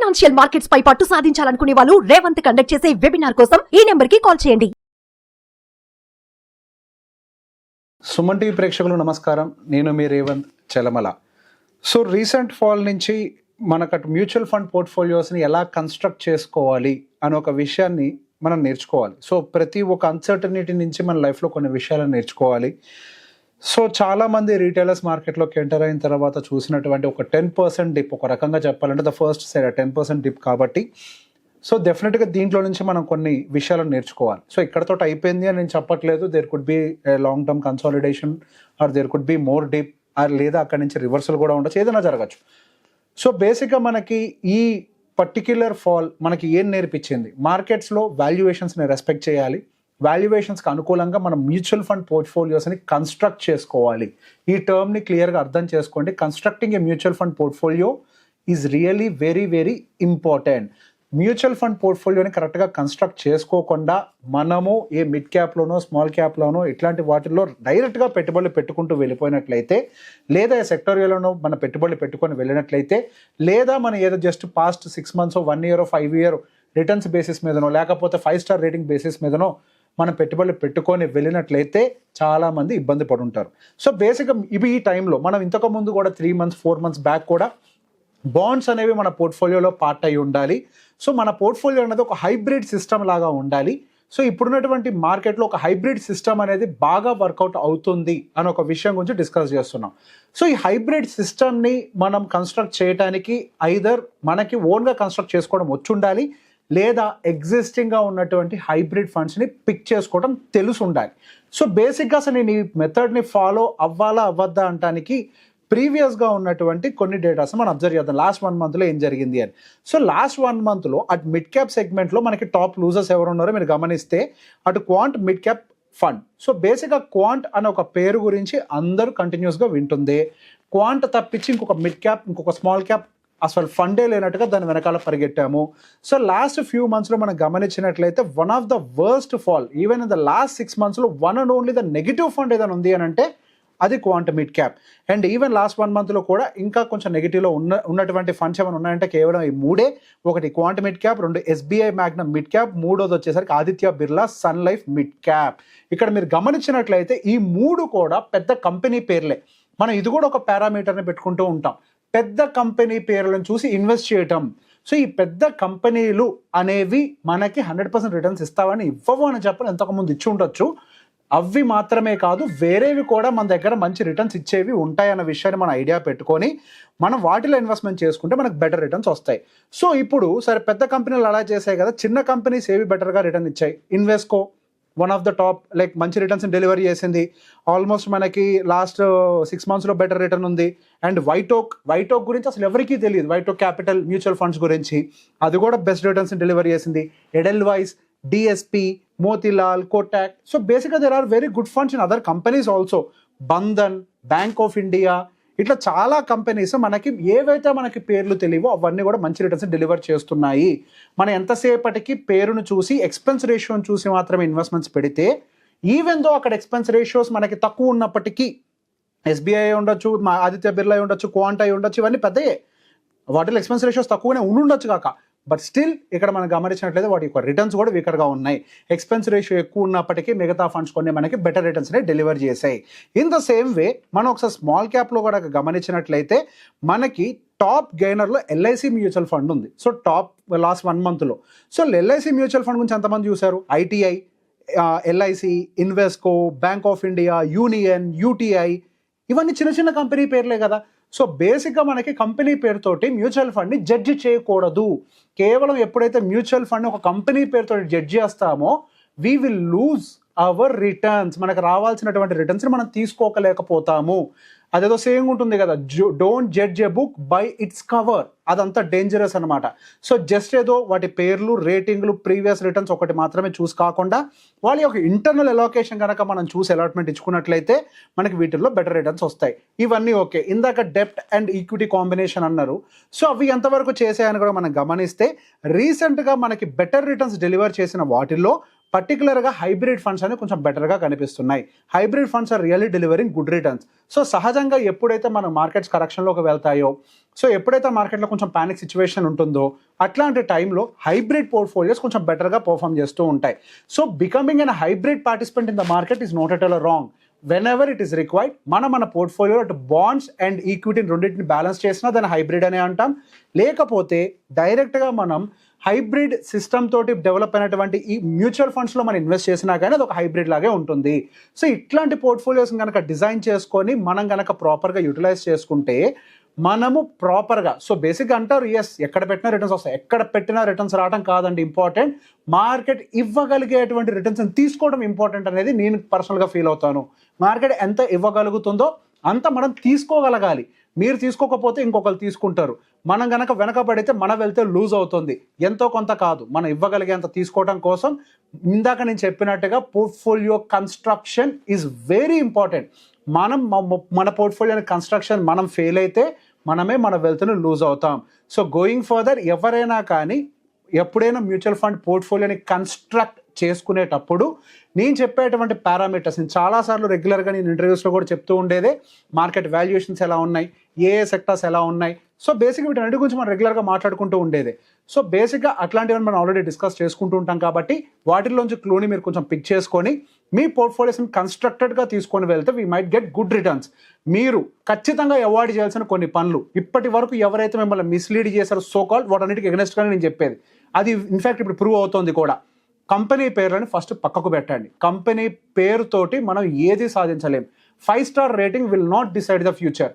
Financial markets పై పట్టు సాధించాలనుకునే వాళ్ళు Revanth conduct చేసే వెబినార్ కోసం ఈ నెంబర్ కి కాల్ చేయండి. సుమన్ టీవీ ప్రేక్షకులు నమస్కారం, నేను మీ Revanth Chelamala. So recent fall నుంచి మనకు మ్యూచువల్ ఫండ్ పోర్ట్ఫోలియోస్ని ఎలా కన్స్ట్రక్ట్ చేసుకోవాలి అని ఒక విషయాన్ని మనం నేర్చుకోవాలి. సో ప్రతి ఒక్క అన్సర్టనిటీ నుంచి మన లైఫ్లో కొన్ని విషయాలను నేర్చుకోవాలి. సో చాలామంది రీటైలర్స్ మార్కెట్లోకి ఎంటర్ అయిన తర్వాత చూసినటువంటి ఒక 10% డిప్, ఒక రకంగా చెప్పాలంటే ద ఫస్ట్ సైడ్ 10% డిప్ కాబట్టి సో డెఫినెట్గా దీంట్లో నుంచి మనం కొన్ని విషయాలను నేర్చుకోవాలి. సో ఇక్కడతో అయిపోయింది అని నేను చెప్పట్లేదు. There could be long term consolidation or there could be more dip or లేదా అక్కడి నుంచి రివర్సల్ కూడా ఉండొచ్చు, ఏదైనా జరగచ్చు. సో బేసిక్గా మనకి ఈ పర్టిక్యులర్ ఫాల్ మనకి ఏం నేర్పించింది? మార్కెట్స్లో వాల్యుయేషన్స్ని రెస్పెక్ట్ చేయాలి, వాల్యుయేషన్స్కి అనుకూలంగా మనం మ్యూచువల్ ఫండ్ పోర్ట్ఫోలియోస్ని కన్స్ట్రక్ట్ చేసుకోవాలి. ఈ టర్మ్ని క్లియర్గా అర్థం చేసుకోండి. Constructing a mutual fund portfolio is really very very important. Mutual fund పోర్ట్ఫోలియోని కరెక్ట్గా కన్స్ట్రక్ట్ చేసుకోకుండా మనము ఏ మిడ్ క్యాప్లోనో స్మాల్ క్యాప్లోనో ఇట్లాంటి వాటిల్లో డైరెక్ట్గా పెట్టుబడులు పెట్టుకుంటూ వెళ్ళిపోయినట్లయితే, లేదా ఏ సెక్టోరియాలోనో మన పెట్టుబడులు పెట్టుకొని వెళ్ళినట్లయితే, లేదా మనం ఏదో just past 6 months 1 year 5 year returns basis మీదనో లేకపోతే 5 star రేటింగ్ బేసిస్ మీదనో మనం పెట్టుబడులు పెట్టుకొని వెళ్ళినట్లయితే చాలామంది ఇబ్బంది పడుంటారు. సో బేసిక్గా ఇవి ఈ టైంలో మనం ఇంతకుముందు కూడా 3 months 4 months బ్యాక్ కూడా బాండ్స్ అనేవి మన పోర్ట్ఫోలియోలో పార్ట్ అయి ఉండాలి. సో మన పోర్ట్ఫోలియో అనేది ఒక హైబ్రిడ్ సిస్టమ్ లాగా ఉండాలి. సో ఇప్పుడున్నటువంటి మార్కెట్లో ఒక హైబ్రిడ్ సిస్టమ్ అనేది బాగా వర్కౌట్ అవుతుంది అని ఒక విషయం గురించి డిస్కస్ చేస్తున్నాం. సో ఈ హైబ్రిడ్ సిస్టమ్ని మనం కన్స్ట్రక్ట్ చేయడానికి ఐదర్ మనకి ఓన్గా కన్స్ట్రక్ట్ చేసుకోవడం వచ్చి ఉండాలి, లేదా ఎగ్జిస్టింగ్గా ఉన్నటువంటి హైబ్రిడ్ ఫండ్స్ని పిక్ చేసుకోవడం తెలిసి ఉండాలి. సో బేసిక్గా అసలు నేను ఈ మెథడ్ని ఫాలో అవ్వాలా అవ్వద్దా అంటానికి ప్రీవియస్గా ఉన్నటువంటి కొన్ని డేటాస్ మనం అబ్జర్వ్ చేద్దాం. లాస్ట్ 1 monthలో ఏం జరిగింది అని. సో లాస్ట్ 1 monthలో అటు మిడ్ క్యాప్ సెగ్మెంట్లో మనకి టాప్ లూజర్స్ ఎవరు ఉన్నారో మీరు గమనిస్తే అటు quant mid cap fund. So బేసిక్గా క్వాంట్ అనే ఒక పేరు గురించి అందరూ కంటిన్యూస్గా వింటుంది. క్వాంట్ తప్పించి ఇంకొక మిడ్ క్యాప్ ఇంకొక స్మాల్ క్యాప్ అసలు ఫండే లేనట్టుగా దాని వెనకాల పరిగెట్టాము. సో లాస్ట్ ఫ్యూ మంత్స్లో మనం గమనించినట్లయితే one of the worst fall even in the last 6 monthsలో one and only the negative fund ఏదైనా ఉంది అని అంటే అది quant mid cap. And even last 1 monthలో కూడా ఇంకా కొంచెం నెగిటివ్లో ఉన్నటువంటి ఫండ్స్ ఏమైనా ఉన్నాయంటే కేవలం ఈ మూడే. ఒకటి quant mid cap, 2 SBI magnum mid cap, 3వది వచ్చేసరికి Aditya Birla sun life mid cap. ఇక్కడ మీరు గమనించినట్లయితే ఈ 3 కూడా పెద్ద కంపెనీ పేర్లే. మనం ఇది కూడా ఒక పారామీటర్ని పెట్టుకుంటూ ఉంటాం, పెద్ద కంపెనీ పేర్లను చూసి ఇన్వెస్ట్ చేయటం. సో ఈ పెద్ద కంపెనీలు అనేవి మనకి 100% రిటర్న్స్ ఇస్తావని ఇవ్వవు అని చెప్పని ఎంతకుముందు ఇచ్చి ఉండొచ్చు. అవి మాత్రమే కాదు, వేరేవి కూడా మన దగ్గర మంచి రిటర్న్స్ ఇచ్చేవి ఉంటాయన్న విషయాన్ని మనం ఐడియా పెట్టుకొని మనం వాటిలో ఇన్వెస్ట్మెంట్ చేసుకుంటే మనకు బెటర్ రిటర్న్స్ వస్తాయి. సో ఇప్పుడు సరే పెద్ద కంపెనీలు అలా చేసాయి కదా, చిన్న కంపెనీస్ ఏవి బెటర్గా రిటర్న్ ఇచ్చాయి? Invesco one of the top, like మంచి రిటర్న్స్ డెలివరీ చేసింది. ఆల్మోస్ట్ మనకి లాస్ట్ 6 monthsలో బెటర్ రిటర్న్ ఉంది. అండ్ వైటోక్ గురించి అసలు ఎవరికీ తెలియదు, వైటోక్ క్యాపిటల్ మ్యూచువల్ ఫండ్స్ గురించి, అది కూడా బెస్ట్ రిటర్న్స్ డెలివరీ చేసింది. ఎడెల్వైస్, డిఎస్పి, మోతిలాల్, కోటాక్. సో బేసిక్గా there are very good funds in other companies also. Bandhan, Bank of India, ఇట్లా చాలా కంపెనీస్ మనకి ఏవైతే మనకి పేర్లు తెలియవో అవన్నీ కూడా మంచి రిటర్న్స్ డెలివర్ చేస్తున్నాయి. మనం ఎంతసేపటికి పేరును చూసి ఎక్స్పెన్స్ రేషియోని చూసి మాత్రమే ఇన్వెస్ట్మెంట్స్ పెడితే, ఈవెన్ దో అక్కడ ఎక్స్పెన్స్ రేషియోస్ మనకి తక్కువ ఉన్నప్పటికీ ఎస్బీఐ ఉండొచ్చు, ఆదిత్య బిర్లా ఉండొచ్చు, క్వాంట్ అయి ఉండొచ్చు, ఇవన్నీ పెద్దయే, వాటిలో ఎక్స్పెన్స్ రేషియోస్ తక్కువనే ఉండొచ్చు కాక, బట్ స్టిల్ ఇక్కడ మనం గమనించినట్లయితే వాటి యొక్క రిటర్న్స్ కూడా వీకర్గా ఉన్నాయి. ఎక్స్పెన్స్ రేషియో ఎక్కువ ఉన్నప్పటికీ మిగతా ఫండ్స్ కొన్ని మనకి బెటర్ రిటర్న్స్ని డెలివర్ చేసాయి. ఇన్ ద సేమ్ వే మనం ఒకసారి స్మాల్ క్యాప్లో కూడా గమనించినట్లయితే మనకి టాప్ గెయినర్లో ఎల్ఐసి మ్యూచువల్ ఫండ్ ఉంది. సో టాప్ లాస్ట్ 1 monthలో. సో ఎల్ఐసి మ్యూచువల్ ఫండ్ గురించి ఎంతమంది చూశారు? ITI, LIC, Invesco, bank of India, union, UTI, ఇవన్నీ చిన్న చిన్న కంపెనీ పేర్లే కదా. సో బేసిక్గా మనకి కంపెనీ పేరుతోటి మ్యూచువల్ ఫండ్ని జడ్జి చేయకూడదు. కేవలం ఎప్పుడైతే మ్యూచువల్ ఫండ్ ఒక కంపెనీ పేరుతో జడ్జి చేస్తామో we will lose our returns. మనకు రావాల్సినటువంటి రిటర్న్స్ని మనం తీసుకోలేకపోతాము. అదేదో సేయింగ్ ఉంటుంది కదా, don't judge a book by its cover. అదంతా డేంజరస్ అనమాట. సో జస్ట్ ఏదో వాటి పేర్లు, రేటింగ్లు, ప్రీవియస్ రిటర్న్స్ ఒకటి మాత్రమే చూసి కాకుండా వాళ్ళ యొక్క ఇంటర్నల్ ఎలోకేషన్ కనుక మనం చూసి అలాట్మెంట్ ఇచ్చుకున్నట్లయితే మనకి వీటిల్లో బెటర్ రిటర్న్స్ వస్తాయి. ఇవన్నీ ఓకే. ఇందాక డెప్ట్ అండ్ ఈక్విటీ కాంబినేషన్ అన్నారు. సో అవి ఎంతవరకు చేసాయని కూడా మనం గమనిస్తే రీసెంట్గా మనకి బెటర్ రిటర్న్స్ డెలివర్ చేసిన వాటిల్లో పర్టికులర్గా హైబ్రిడ్ ఫండ్స్ అనేవి కొంచెం బెటర్గా కనిపిస్తున్నాయి. Hybrid funds are really delivering good returns. So సహజంగా ఎప్పుడైతే మన మార్కెట్స్ కరెక్షన్లోకి వెళ్తాయో, సో ఎప్పుడైతే మార్కెట్లో కొంచెం పానిక్ సిచ్యువేషన్ ఉంటుందో అట్లాంటి టైంలో హైబ్రిడ్ పోర్ట్ఫోలియోస్ కొంచెం బెటర్గా పర్ఫామ్ చేస్తూ ఉంటాయి. So becoming N hybrid participant in the market is not at all wrong. Whenever it is required మన పోర్ట్ఫోలియో అటు బాండ్స్ అండ్ ఈక్విటీని రెండింటిని బ్యాలెన్స్ చేసినా దాన్ని హైబ్రిడ్ అనే అంటాం. లేకపోతే డైరెక్ట్గా మనం హైబ్రిడ్ సిస్టమ్ తోటి డెవలప్ అయినటువంటి ఈ మ్యూచువల్ ఫండ్స్లో మనం ఇన్వెస్ట్ చేసినా కానీ అది ఒక హైబ్రిడ్ లాగే ఉంటుంది. సో ఇట్లాంటి పోర్ట్ఫోలియోస్ కనుక డిజైన్ చేసుకొని మనం కనుక ప్రాపర్గా యూటిలైజ్ చేసుకుంటే మనము ప్రాపర్గా, సో బేసిక్గా అంటారు ఎస్ ఎక్కడ పెట్టినా రిటర్న్స్ వస్తాయి, ఎక్కడ పెట్టినా రిటర్న్స్ రావడం కాదండి ఇంపార్టెంట్, మార్కెట్ ఇవ్వగలిగేటువంటి రిటర్న్స్ తీసుకోవడం ఇంపార్టెంట్ అనేది నేను పర్సనల్గా ఫీల్ అవుతాను. మార్కెట్ ఎంత ఇవ్వగలుగుతుందో అంత మనం తీసుకోగలగాలి. మీరు తీసుకోకపోతే ఇంకొకరు తీసుకుంటారు. మనం గనక వెనకబడితే మన వెళ్తే లూజ్ అవుతుంది. ఎంతో కొంత కాదు, మనం ఇవ్వగలిగేంత తీసుకోవడం కోసం ఇందాక నేను చెప్పినట్టుగా portfolio construction is very important. మన పోర్ట్ఫోలియోని కన్స్ట్రక్షన్ మనం ఫెయిల్ అయితే మనమే మన వెల్త్ను లూజ్ అవుతాం. సో గోయింగ్ ఫర్దర్ ఎవరైనా కానీ ఎప్పుడైనా మ్యూచువల్ ఫండ్ పోర్ట్ఫోలియోని కన్స్ట్రక్ట్ చేసుకునేటప్పుడు నేను చెప్పేటువంటి పారామీటర్స్ నేను చాలాసార్లు రెగ్యులర్గా నేను ఇంటర్వ్యూస్లో కూడా చెప్తూ ఉండేదే, మార్కెట్ వాల్యుయేషన్స్ ఎలా ఉన్నాయి, ఏ సెక్టర్స్ ఎలా ఉన్నాయి. సో బేసిక్గా వీటన్నిటి గురించి మనం రెగ్యులర్గా మాట్లాడుకుంటూ ఉండేదే. సో బేసిక్గా అట్లాంటివన్నీ మనం ఆల్రెడీ డిస్కస్ చేసుకుంటూ ఉంటాం కాబట్టి వాటిల్లోంచి క్లూని మీరు కొంచెం పిక్ చేసుకొని మీ పోర్ట్ఫోలియోస్ని కన్స్ట్రక్టెడ్గా తీసుకొని వెళ్తే we might get good returns. మీరు ఖచ్చితంగా అవాయిడ్ చేయాల్సిన కొన్ని పనులు, ఇప్పటి వరకు ఎవరైతే మిమ్మల్ని మిస్లీడ్ చేశారో సో కాల్డ్ వాటన్నిటికి ఎగ్నెస్ట్గానే నేను చెప్పేది, అది ఇన్ఫ్యాక్ట్ ఇప్పుడు ప్రూవ్ అవుతుంది కూడా. కంపెనీ పేర్లని ఫస్ట్ పక్కకు పెట్టండి. కంపెనీ పేరుతోటి మనం ఏది సాధించలేం. 5 star rating will not decide the future.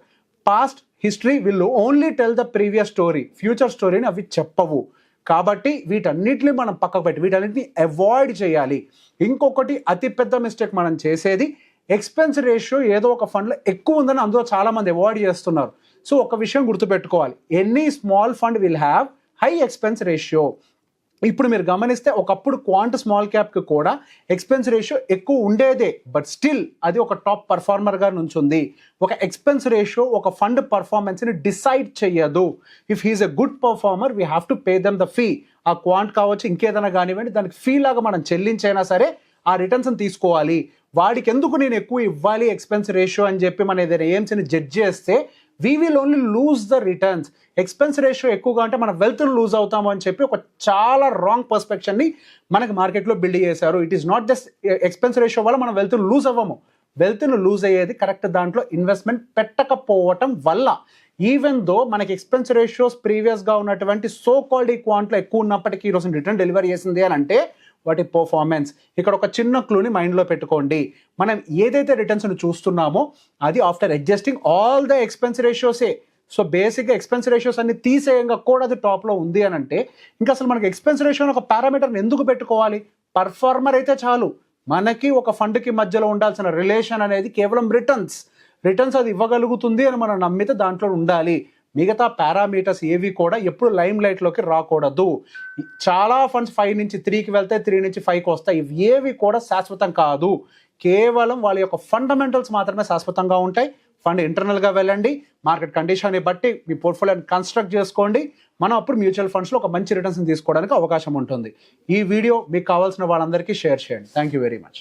Past history will only tell the previous story, future స్టోరీని అవి చెప్పవు. కాబట్టి వీటన్నిటిని మనం పక్కకు పెట్టి వీటన్నిటిని అవాయిడ్ చేయాలి. ఇంకొకటి అతిపెద్ద మిస్టేక్ మనం చేసేది, ఎక్స్పెన్స్ రేషియో ఏదో ఒక ఫండ్లో ఎక్కువ ఉందని అందులో చాలామంది అవాయిడ్ చేస్తున్నారు. సో ఒక విషయం గుర్తుపెట్టుకోవాలి, any small fund will have high expense ratio. ఇప్పుడు మీరు గమనిస్తే ఒకప్పుడు క్వాంట్ స్మాల్ క్యాప్కి కూడా ఎక్స్పెన్స్ రేషియో ఎక్కువ ఉండేదే, బట్ స్టిల్ అది ఒక టాప్ పర్ఫార్మర్గా నుంచుంది. ఒక ఎక్స్పెన్స్ రేషియో ఒక ఫండ్ పర్ఫార్మెన్స్ని డిసైడ్ చేయదు. If he's a good performer we have to pay them the fee. ఆ క్వాంట్ కావచ్చు ఇంకేదైనా కానివ్వండి, దానికి ఫీ లాగా మనం చెల్లించైనా సరే ఆ రిటర్న్స్ని తీసుకోవాలి. వాడికి ఎందుకు నేను ఎక్కువ ఇవ్వాలి ఎక్స్పెన్స్ రేషియో అని చెప్పి మన ఏదైనా ఎయిమ్స్ని జడ్జ్ చేస్తే we will only lose the returns. Expense ratio ఎక్కువగా అంటే మన వెల్త్ను లూజ్ అవుతాము అని చెప్పి ఒక చాలా రాంగ్ పర్స్పెక్షన్ని మనకి మార్కెట్లో బిల్డ్ చేశారు. It is not just expense ratio వల్ల మనం వెల్త్ను లూజ్ అవ్వము. వెల్త్ను లూజ్ అయ్యేది కరెక్ట్ దాంట్లో ఇన్వెస్ట్మెంట్ పెట్టకపోవటం వల్ల. ఈవెన్ దో మనకి ఎక్స్పెన్స్ రేషియోస్ ప్రీవియస్గా ఉన్నటువంటి సో కాల్డ్ ఈ క్వాంట్లో ఎక్కువ ఉన్నప్పటికీ ఈరోజు రిటర్న్ డెలివరీ చేసింది అని అంటే వాటి పర్ఫార్మెన్స్. ఇక్కడ ఒక చిన్న క్లూని మైండ్లో పెట్టుకోండి, మనం ఏదైతే రిటర్న్స్ని చూస్తున్నామో అది after adjusting all the expense రేషియోసే. సో బేసిక్గా ఎక్స్పెన్స్ రేషియోస్ అన్ని తీసేయంగా కూడా అది టాప్లో ఉంది అని అంటే ఇంకా అసలు మనకి ఎక్స్పెన్స్ రేషియో ఒక పారామీటర్ని ఎందుకు పెట్టుకోవాలి? పర్ఫార్మర్ అయితే చాలు. మనకి ఒక ఫండ్కి మధ్యలో ఉండాల్సిన రిలేషన్ అనేది కేవలం రిటర్న్స్ అది ఇవ్వగలుగుతుంది అని మనం నమ్మితే దాంట్లో ఉండాలి. మిగతా పారామీటర్స్ ఏవి కూడా ఎప్పుడు లైమ్ లైట్లోకి రాకూడదు. చాలా ఫండ్స్ 5 నుంచి 3కి వెళ్తాయి, 3 నుంచి 5కి వస్తాయి. ఇవి ఏవి కూడా శాశ్వతం కాదు. కేవలం వాళ్ళ యొక్క ఫండమెంటల్స్ మాత్రమే శాశ్వతంగా ఉంటాయి. ఫండ్ ఇంటర్నల్గా వెళ్ళండి, మార్కెట్ కండిషన్ని బట్టి మీ పోర్ట్ఫోలియోని కన్స్ట్రక్ట్ చేసుకోండి. మనం అప్పుడు మ్యూచువల్ ఫండ్స్లో ఒక మంచి రిటర్న్స్ని తీసుకోవడానికి అవకాశం ఉంటుంది. ఈ వీడియో మీకు కావాల్సిన వాళ్ళందరికీ షేర్ చేయండి. Thank you very much.